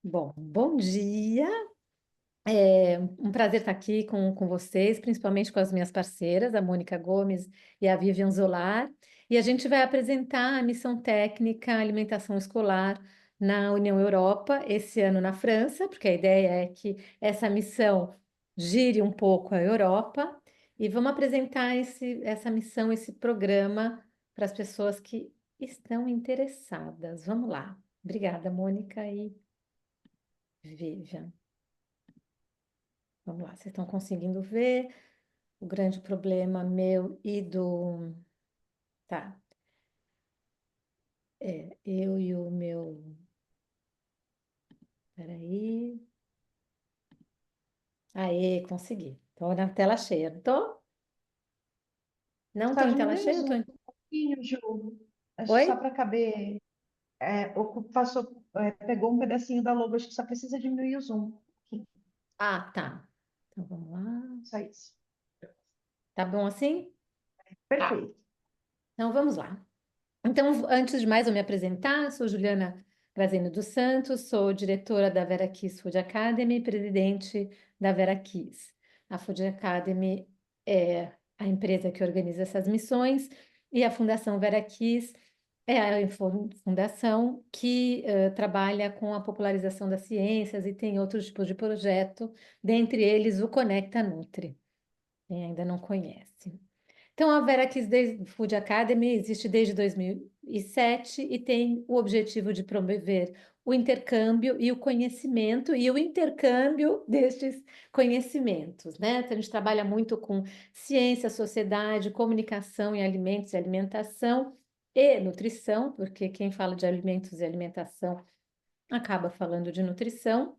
Bom dia. É um prazer estar aqui com vocês, principalmente com as minhas parceiras, a Mônica Gomes e a Vivian Zolar. E a gente vai apresentar a missão técnica alimentação escolar na União Europa, esse ano na França, porque a ideia é que essa missão gire um pouco a Europa. E vamos apresentar essa missão, esse programa para as pessoas que estão interessadas. Vamos lá. Obrigada, Mônica e Vivian. Vamos lá, vocês estão conseguindo ver o grande problema meu e do... Tá, eu e o meu... Peraí. Aê, consegui. Estou na tela cheia, não tô? Não estou Só em tela diminui o cheia? zoom um pouquinho, Ju. Acho que Oi? só para caber. Pegou um pedacinho da logo, acho que só precisa diminuir o zoom. Aqui, Ah, tá. Então vamos lá. só isso. Tá bom assim? Perfeito. Então vamos lá. Então, antes de mais, eu me apresentar, sou Juliana Grazini dos Santos, sou diretora da Vera Kiss Food Academy e presidente da Vera Kiss. A Food Academy é a empresa que organiza essas missões e a Fundação Vera Kiss é a fundação que trabalha com a popularização das ciências e tem outros tipos de projeto, dentre eles o Conecta Nutri. Quem ainda não conhece. Então, a Vera Kids Food Academy existe desde 2007 e tem o objetivo de promover o intercâmbio e o conhecimento e o intercâmbio destes conhecimentos, né? Então, a gente trabalha muito com ciência, sociedade, comunicação em alimentos e alimentação e nutrição, porque quem fala de alimentos e alimentação acaba falando de nutrição,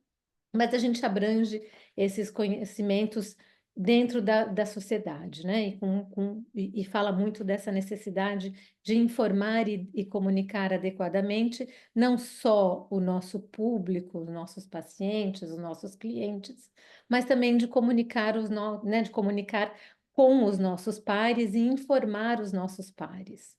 mas a gente abrange esses conhecimentos dentro da sociedade, né? E fala muito dessa necessidade de informar e comunicar adequadamente, não só o nosso público, os nossos pacientes, os nossos clientes, mas também de comunicar né, de comunicar com os nossos pares e informar os nossos pares.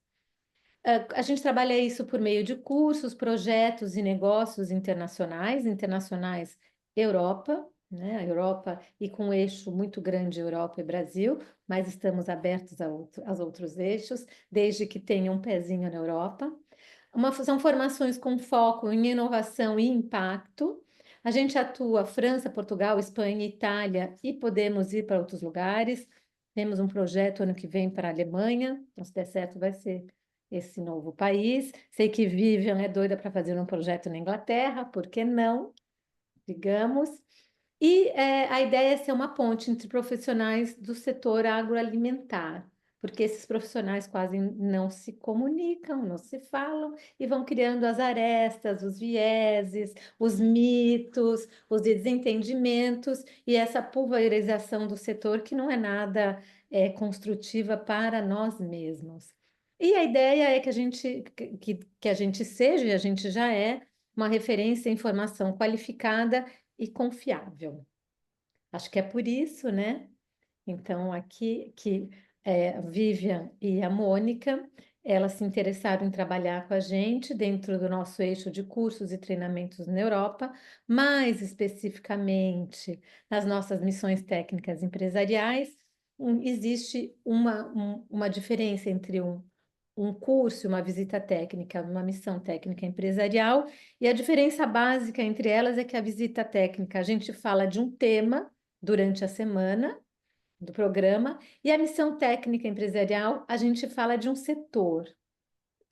A gente trabalha isso por meio de cursos, projetos e negócios internacionais Europa, né? A Europa e com um eixo muito grande Europa e Brasil, mas estamos abertos aos outros eixos, desde que tenha um pezinho na Europa. São formações com foco em inovação e impacto. A gente atua França, Portugal, Espanha, Itália e podemos ir para outros lugares. Temos um projeto ano que vem para a Alemanha, então, se der certo, vai ser esse novo país. Sei que Vivian é doida para fazer um projeto na Inglaterra, por que não? Digamos. E a ideia é ser uma ponte entre profissionais do setor agroalimentar, porque esses profissionais quase não se comunicam, não se falam e vão criando as arestas, os vieses, os mitos, os desentendimentos e essa pulverização do setor que não é nada construtiva para nós mesmos. E a ideia é que que a gente seja, e a gente já é, uma referência em informação qualificada e confiável. Acho que é por isso, né? Então, aqui que a Vivian e a Mônica, elas se interessaram em trabalhar com a gente dentro do nosso eixo de cursos e treinamentos na Europa, mais especificamente nas nossas missões técnicas empresariais. Existe uma diferença entre um curso, uma visita técnica, uma missão técnica empresarial, e a diferença básica entre elas é que a visita técnica, a gente fala de um tema durante a semana do programa, e a missão técnica empresarial, a gente fala de um setor.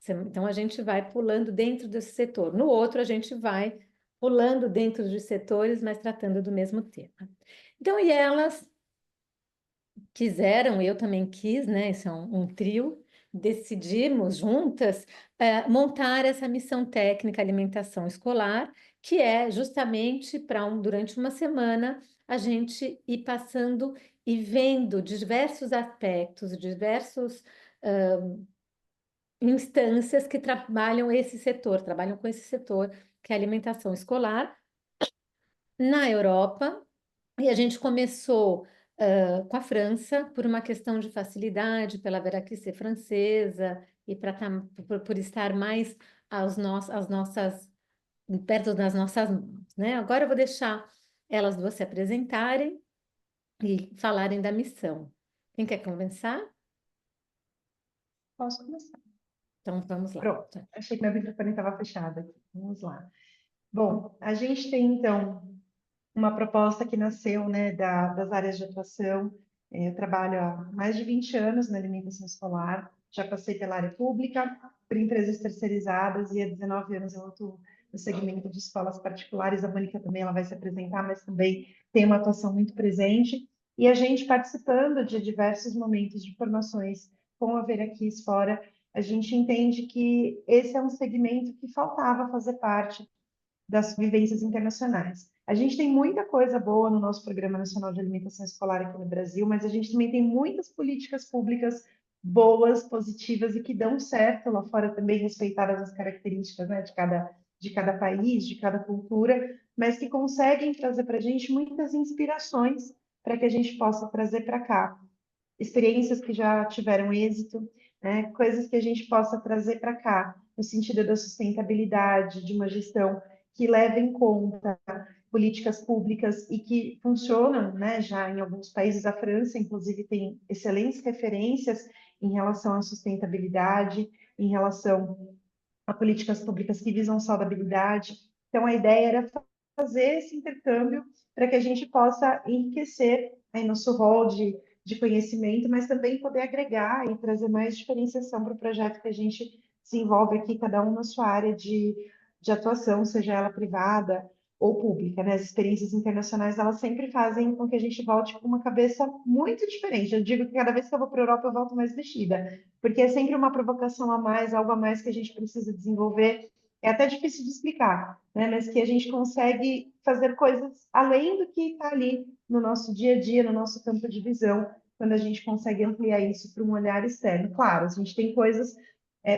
Então, a gente vai pulando dentro desse setor. No outro, a gente vai pulando dentro de setores, mas tratando do mesmo tema. Então, e elas quiseram, eu também quis, né? Isso é um trio, decidimos juntas montar essa missão técnica alimentação escolar, que é justamente para durante uma semana a gente ir passando e vendo diversos aspectos, diversos instâncias que trabalham com esse setor, que é a alimentação escolar, na Europa. E a gente começou com a França por uma questão de facilidade, pela Vera-Cruz ser francesa e por estar mais às nossas perto das nossas mãos, né? Agora eu vou deixar elas duas se apresentarem e falarem da missão. Quem quer começar? Posso começar? Então vamos lá. Pronto. Achei que meu microfone estava fechado aqui. Vamos lá. Bom, a gente tem, então, uma proposta que nasceu, né, das áreas de atuação. Eu trabalho há mais de 20 anos na alimentação escolar, já passei pela área pública, por empresas terceirizadas, e há 19 anos eu atuo no segmento de escolas particulares. A Mônica também ela vai se apresentar, mas também tem uma atuação muito presente. E a gente participando de diversos momentos de formações com a Vera Kiss fora, a gente entende que esse é um segmento que faltava fazer parte das vivências internacionais. A gente tem muita coisa boa no nosso Programa Nacional de Alimentação Escolar aqui no Brasil, mas a gente também tem muitas políticas públicas boas, positivas e que dão certo lá fora também, respeitadas as características, né, de cada país, de cada cultura, mas que conseguem trazer para a gente muitas inspirações para que a gente possa trazer para cá experiências que já tiveram êxito, né, coisas que a gente possa trazer para cá, no sentido da sustentabilidade, de uma gestão que leve em conta políticas públicas e que funcionam, né, já em alguns países. A França, inclusive, tem excelentes referências em relação à sustentabilidade, em relação a políticas públicas que visam saudabilidade. Então, a ideia era fazer esse intercâmbio para que a gente possa enriquecer aí nosso rol de conhecimento, mas também poder agregar e trazer mais diferenciação para o projeto que a gente desenvolve aqui, cada um na sua área de atuação, seja ela privada ou pública, né? As experiências internacionais, elas sempre fazem com que a gente volte com uma cabeça muito diferente. Eu digo que cada vez que eu vou para a Europa, eu volto mais mexida, porque é sempre uma provocação a mais, algo a mais que a gente precisa desenvolver. É até difícil de explicar, né? Mas que a gente consegue fazer coisas além do que está ali no nosso dia a dia, no nosso campo de visão, quando a gente consegue ampliar isso para um olhar externo. Claro, a gente tem coisas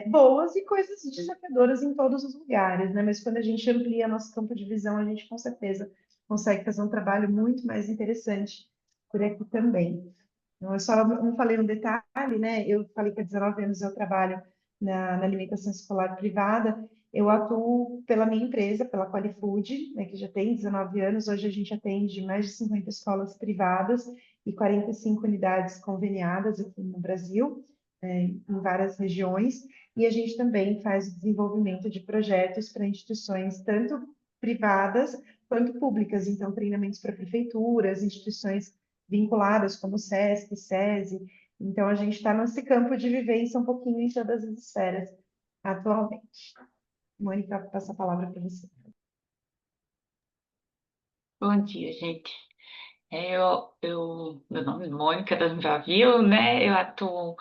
boas e coisas desafiadoras em todos os lugares, né? Mas quando a gente amplia nosso campo de visão, a gente com certeza consegue fazer um trabalho muito mais interessante por aqui também. Então, eu só não falei um detalhe, né? Eu falei que há 19 anos eu trabalho na alimentação escolar privada. Eu atuo pela minha empresa, pela Qualifood, né, que já tem 19 anos. Hoje a gente atende mais de 50 escolas privadas e 45 unidades conveniadas aqui no Brasil, em várias regiões. E a gente também faz o desenvolvimento de projetos para instituições, tanto privadas quanto públicas. Então, treinamentos para prefeituras, instituições vinculadas, como o SESC, SESI. Então, a gente está nesse campo de vivência um pouquinho em todas as esferas atualmente. Mônica, passo a palavra para você. Bom dia, gente. Meu nome é Mônica, todo mundo já viu, né? Eu atuo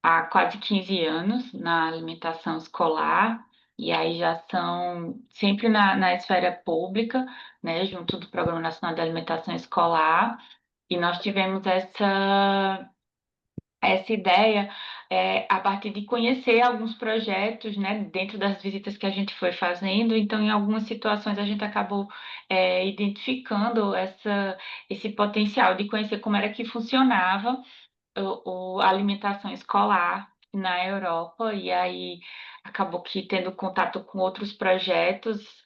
há quase 15 anos na alimentação escolar, e aí já são sempre na esfera pública, né? Junto do Programa Nacional de Alimentação Escolar, e nós tivemos essa ideia a partir de conhecer alguns projetos, né, dentro das visitas que a gente foi fazendo. Então, em algumas situações, a gente acabou identificando esse potencial de conhecer como era que funcionava a alimentação escolar na Europa, e aí acabou que tendo contato com outros projetos,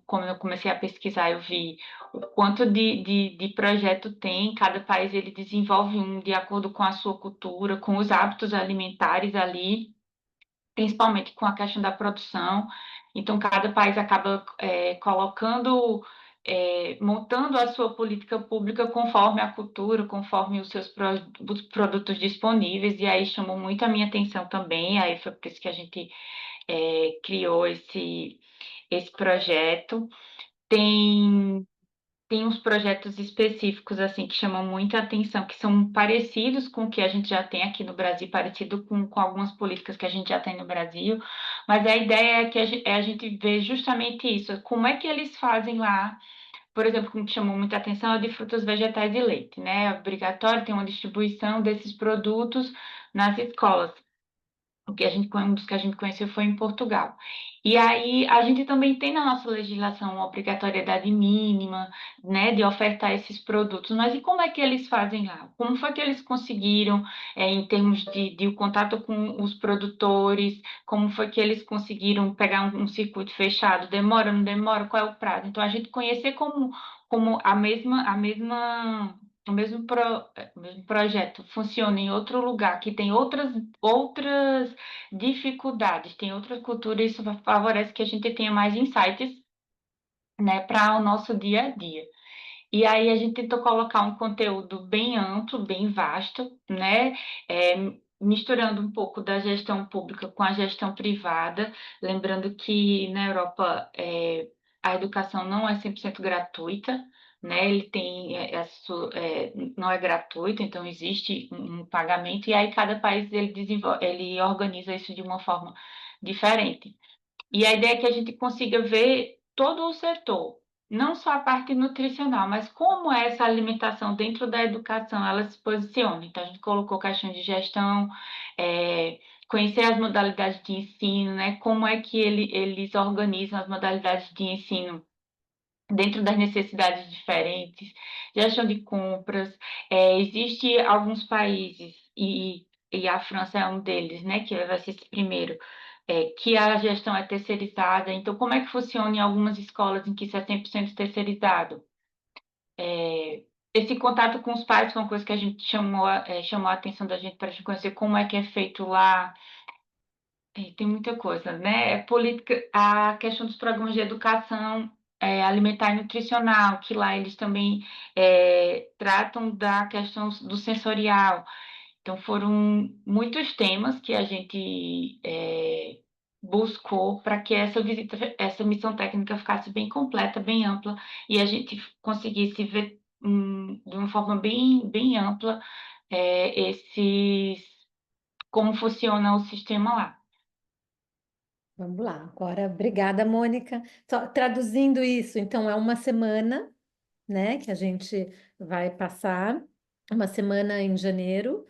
como eu comecei a pesquisar, eu vi o quanto de projeto tem. Cada país ele desenvolve um de acordo com a sua cultura, com os hábitos alimentares ali, principalmente com a questão da produção. Então, cada país acaba montando a sua política pública conforme a cultura, conforme os produtos disponíveis, e aí chamou muito a minha atenção também. Aí foi por isso que a gente criou esse projeto. Tem uns projetos específicos assim que chamam muita atenção, que são parecidos com o que a gente já tem aqui no Brasil, parecido com algumas políticas que a gente já tem no Brasil, mas a ideia é que a gente vê justamente isso, como é que eles fazem lá. Por exemplo, o que chamou muita atenção é o de frutas, vegetais e leite, né? É obrigatório ter uma distribuição desses produtos nas escolas. Um dos que a gente conheceu foi em Portugal. E aí a gente também tem na nossa legislação uma obrigatoriedade mínima, né, de ofertar esses produtos. Mas e como é que eles fazem lá? Como foi que eles conseguiram, em termos de o contato com os produtores? Como foi que eles conseguiram pegar um circuito fechado? Demora, não demora? Qual é o prazo? Então a gente conhecer como o mesmo projeto funciona em outro lugar, que tem outras dificuldades, tem outra cultura, isso favorece que a gente tenha mais insights, né, para o nosso dia a dia. E aí a gente tentou colocar um conteúdo bem amplo, bem vasto, né, é, misturando um pouco da gestão pública com a gestão privada, lembrando que na Europa a educação não é 100% gratuita, né, ele tem, não é gratuito, então existe um pagamento, e aí cada país ele organiza isso de uma forma diferente. E a ideia é que a gente consiga ver todo o setor, não só a parte nutricional, mas como essa alimentação dentro da educação ela se posiciona. Então, a gente colocou questões de gestão, conhecer as modalidades de ensino, né? Como é que eles organizam as modalidades de ensino dentro das necessidades diferentes, gestão de compras. Existe alguns países, e a França é um deles, né, que vai ser esse primeiro, que a gestão é terceirizada. Então, como é que funciona em algumas escolas em que isso é 100% terceirizado? Esse contato com os pais foi uma coisa que a gente chamou a atenção da gente para a gente conhecer como é que é feito lá. Tem muita coisa, né? Política, a questão dos programas de educação alimentar e nutricional, que lá eles também tratam da questão do sensorial. Então, foram muitos temas que a gente buscou para que essa visita, essa missão técnica ficasse bem completa, bem ampla, e a gente conseguisse ver de uma forma bem ampla como funciona o sistema lá. Vamos lá. Agora, obrigada, Mônica. Só traduzindo isso, então é uma semana, né, que a gente vai passar, uma semana em janeiro.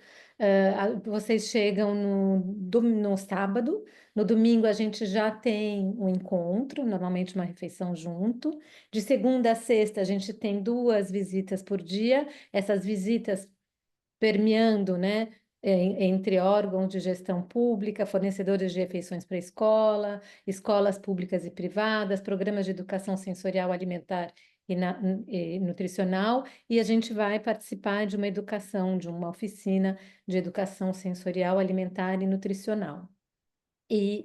Vocês chegam no sábado, no domingo a gente já tem um encontro, normalmente uma refeição junto. De segunda a sexta a gente tem 2 visitas por dia, essas visitas permeando, né, entre órgãos de gestão pública, fornecedores de refeições para a escola, escolas públicas e privadas, programas de educação sensorial alimentar e nutricional, e a gente vai participar de uma educação, de uma oficina de educação sensorial alimentar e nutricional. E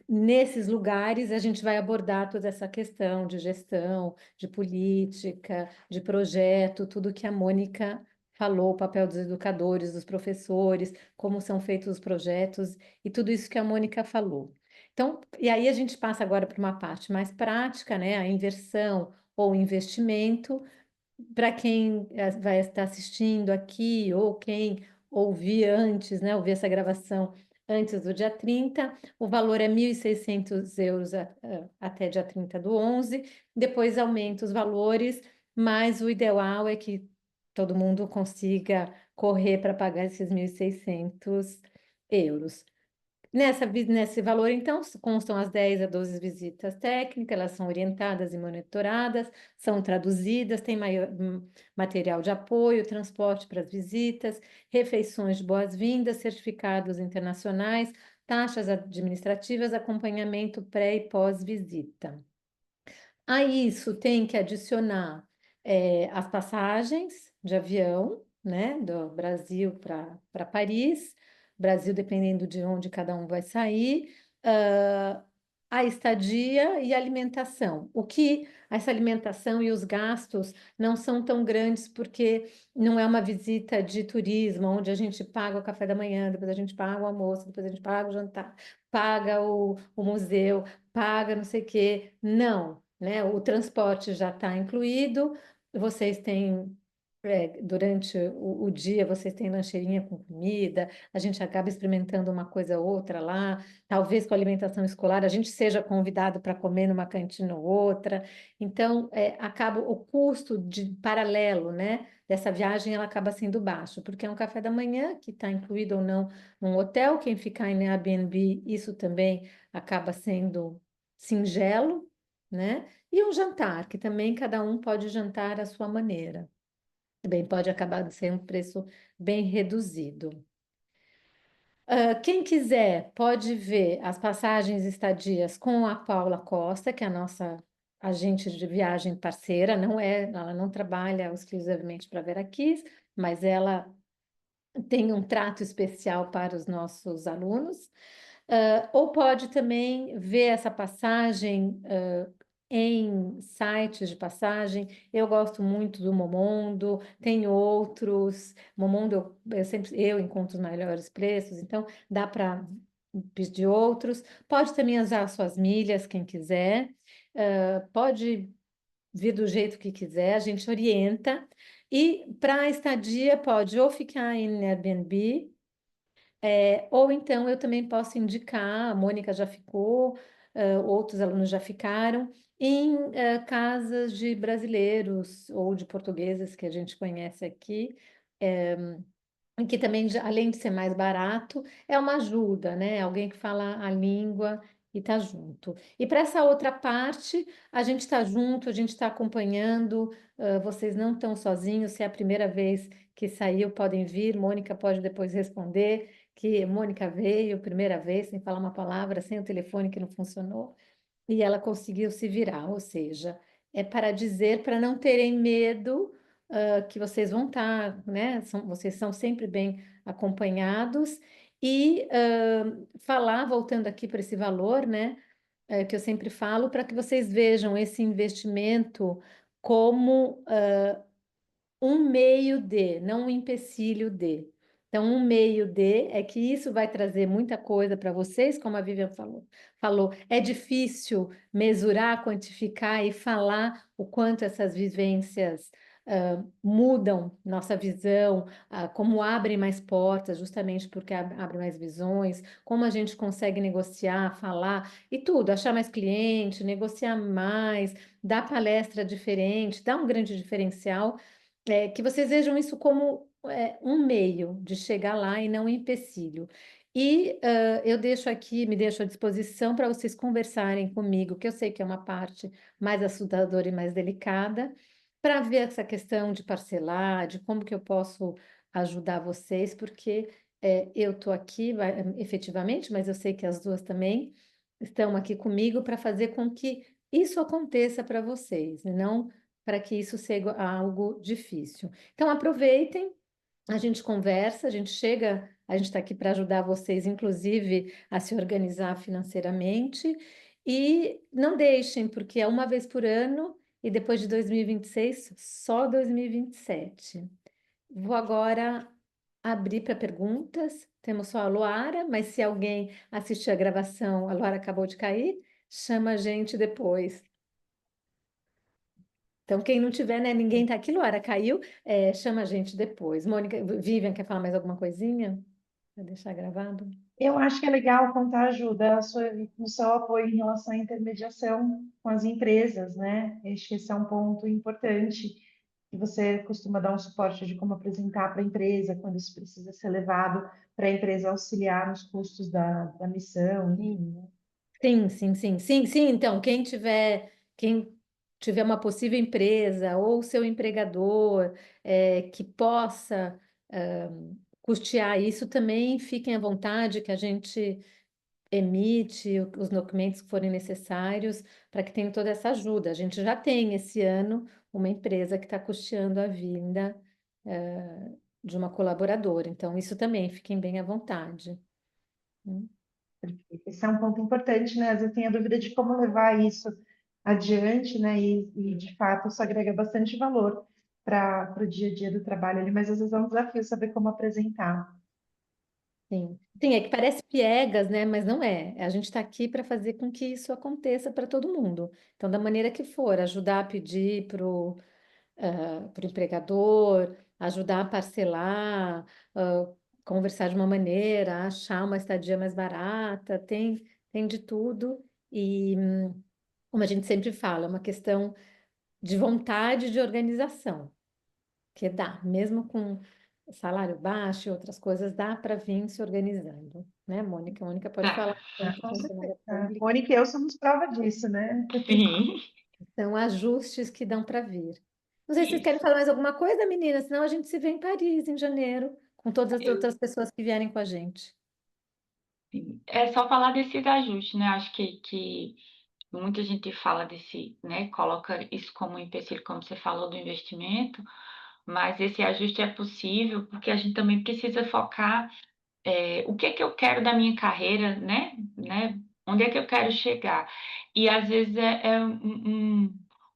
nesses lugares a gente vai abordar toda essa questão de gestão, de política, de projeto, tudo que a Mônica falou, o papel dos educadores, dos professores, como são feitos os projetos e tudo isso que a Mônica falou. Então, e aí a gente passa agora para uma parte mais prática, né? A inversão ou investimento. Para quem vai estar assistindo aqui ou quem ouvir antes, né? Ouvir essa gravação antes do dia 30, o valor é 1.600 euros até dia 30 do 11, depois aumenta os valores, mas o ideal é que todo mundo consiga correr para pagar esses 1.600 euros. Nesse valor, então, constam as 10 a 12 visitas técnicas, elas são orientadas e monitoradas, são traduzidas, tem material de apoio, transporte para as visitas, refeições de boas-vindas, certificados internacionais, taxas administrativas, acompanhamento pré e pós-visita. A isso tem que adicionar as passagens de avião, né, do Brasil para Paris, Brasil dependendo de onde cada um vai sair, a estadia e a alimentação. O que essa alimentação e os gastos não são tão grandes porque não é uma visita de turismo, onde a gente paga o café da manhã, depois a gente paga o almoço, depois a gente paga o jantar, paga o museu, paga não sei o quê. Não, né? O transporte já está incluído, vocês têm, durante o dia, vocês têm lancheirinha com comida, a gente acaba experimentando uma coisa ou outra lá, talvez com a alimentação escolar a gente seja convidado para comer numa cantina ou outra, então acaba o custo de paralelo, né? Dessa viagem ela acaba sendo baixo, porque é um café da manhã que está incluído ou não num hotel, quem ficar em Airbnb, isso também acaba sendo singelo, né? E um jantar, que também cada um pode jantar à sua maneira. Também pode acabar sendo um preço bem reduzido. Quem quiser pode ver as passagens e estadias com a Paula Costa, que é a nossa agente de viagem parceira, ela não trabalha exclusivamente para a Vera Kiss, mas ela tem um trato especial para os nossos alunos. Ou pode também ver essa passagem em sites de passagem. Eu gosto muito do Momondo, tem outros. Momondo, eu encontro os melhores preços, então dá para pedir outros. Pode também usar suas milhas, quem quiser. Pode vir do jeito que quiser, a gente orienta. E para a estadia, pode ou ficar em Airbnb, ou então eu também posso indicar, a Mônica já ficou, outros alunos já ficaram, em casas de brasileiros ou de portugueses que a gente conhece aqui, que também, além de ser mais barato, é uma ajuda, né? Alguém que fala a língua e está junto. E para essa outra parte, a gente está junto, a gente está acompanhando, vocês não estão sozinhos, se é a primeira vez que saiu, podem vir, Mônica pode depois responder que Mônica veio, primeira vez, sem falar uma palavra, sem o telefone que não funcionou, e ela conseguiu se virar, ou seja, é para dizer, para não terem medo, que vocês vão estar, né? Vocês são sempre bem acompanhados, e falar, voltando aqui para esse valor, né? Que eu sempre falo, para que vocês vejam esse investimento como um meio de, não um empecilho de. Então, um meio de é que isso vai trazer muita coisa para vocês, como a Vivian falou. É difícil mesurar, quantificar e falar o quanto essas vivências mudam nossa visão, como abrem mais portas, justamente porque abrem mais visões, como a gente consegue negociar, falar e tudo, achar mais cliente, negociar mais, dar palestra diferente, dar um grande diferencial, que vocês vejam isso como um meio de chegar lá e não um empecilho. E eu deixo aqui, me deixo à disposição para vocês conversarem comigo, que eu sei que é uma parte mais assustadora e mais delicada, para ver essa questão de parcelar, de como que eu posso ajudar vocês, porque eu estou aqui, efetivamente, mas eu sei que as duas também estão aqui comigo para fazer com que isso aconteça para vocês, e não para que isso seja algo difícil. Então, aproveitem, a gente conversa, a gente chega, a gente está aqui para ajudar vocês, inclusive, a se organizar financeiramente, e não deixem, porque é uma vez por ano, e depois de 2026, só 2027. Vou agora abrir para perguntas. Temos só a Luara, mas se alguém assistir a gravação, a Luara acabou de cair, chama a gente depois. Então, quem não tiver, né? Ninguém tá aqui, Luara caiu, chama a gente depois. Mônica, Vivian, quer falar mais alguma coisinha? Vai deixar gravado? Eu acho que é legal contar ajuda no seu apoio em relação à intermediação com as empresas, né? Acho que esse é um ponto importante, que você costuma dar um suporte de como apresentar para a empresa, quando isso precisa ser levado para a empresa auxiliar nos custos da missão, enfim, né? Sim, sim, sim, sim, sim. Então, quem tiver uma possível empresa ou seu empregador que possa custear isso, também fiquem à vontade, que a gente emite os documentos que forem necessários para que tenha toda essa ajuda. A gente já tem esse ano uma empresa que está custeando a vinda de uma colaboradora, então isso também, fiquem bem à vontade. Esse é um ponto importante, né? Às vezes tem a dúvida de como levar isso adiante, né? E de fato isso agrega bastante valor para o dia a dia do trabalho ali, mas às vezes é um desafio saber como apresentar. Sim. Sim, é que parece piegas, né? Mas não é. A gente está aqui para fazer com que isso aconteça para todo mundo. Então, da maneira que for, ajudar a pedir para o empregador, ajudar a parcelar, conversar de uma maneira, achar uma estadia mais barata, tem de tudo. E, como a gente sempre fala, é uma questão de vontade de organização, que dá, mesmo com salário baixo e outras coisas, dá para vir se organizando. né, Mônica? A Mônica pode Tá, falar Ah, enquanto com funcionária certeza. A pública. Mônica e eu somos prova disso, né? sim, São ajustes que dão para vir. Não sei se vocês querem isso. falar mais alguma coisa, meninas, senão a gente se vê em Paris em janeiro, com todas as Eu, outras pessoas que vierem com a gente. sim. É só falar desses ajustes, né? Acho que muita gente fala desse, né? Coloca isso como um empecilho, como você falou do investimento, mas esse ajuste é possível porque a gente também precisa focar o que é que eu quero da minha carreira, né? Onde é que eu quero chegar? E às vezes é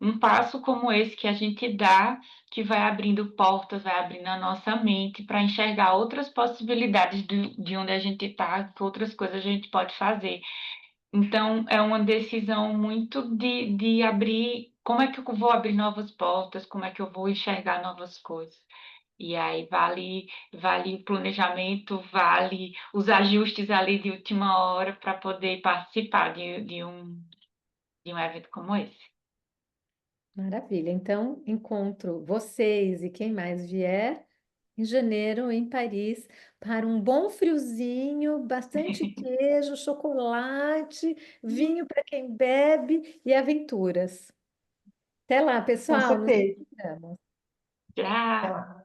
um passo como esse que a gente dá, que vai abrindo portas, vai abrindo a nossa mente para enxergar outras possibilidades de onde a gente está, que outras coisas a gente pode fazer. Então, é uma decisão muito de abrir, como é que eu vou abrir novas portas, como é que eu vou enxergar novas coisas. E aí vale o planejamento, vale os ajustes ali de última hora para poder participar de um evento como esse. Maravilha. Então, encontro vocês e quem mais vier em janeiro em Paris para um bom friozinho, bastante queijo, chocolate, vinho para quem bebe e aventuras. Até lá, Com pessoal. Nos certeza. encontramos. Até Já lá.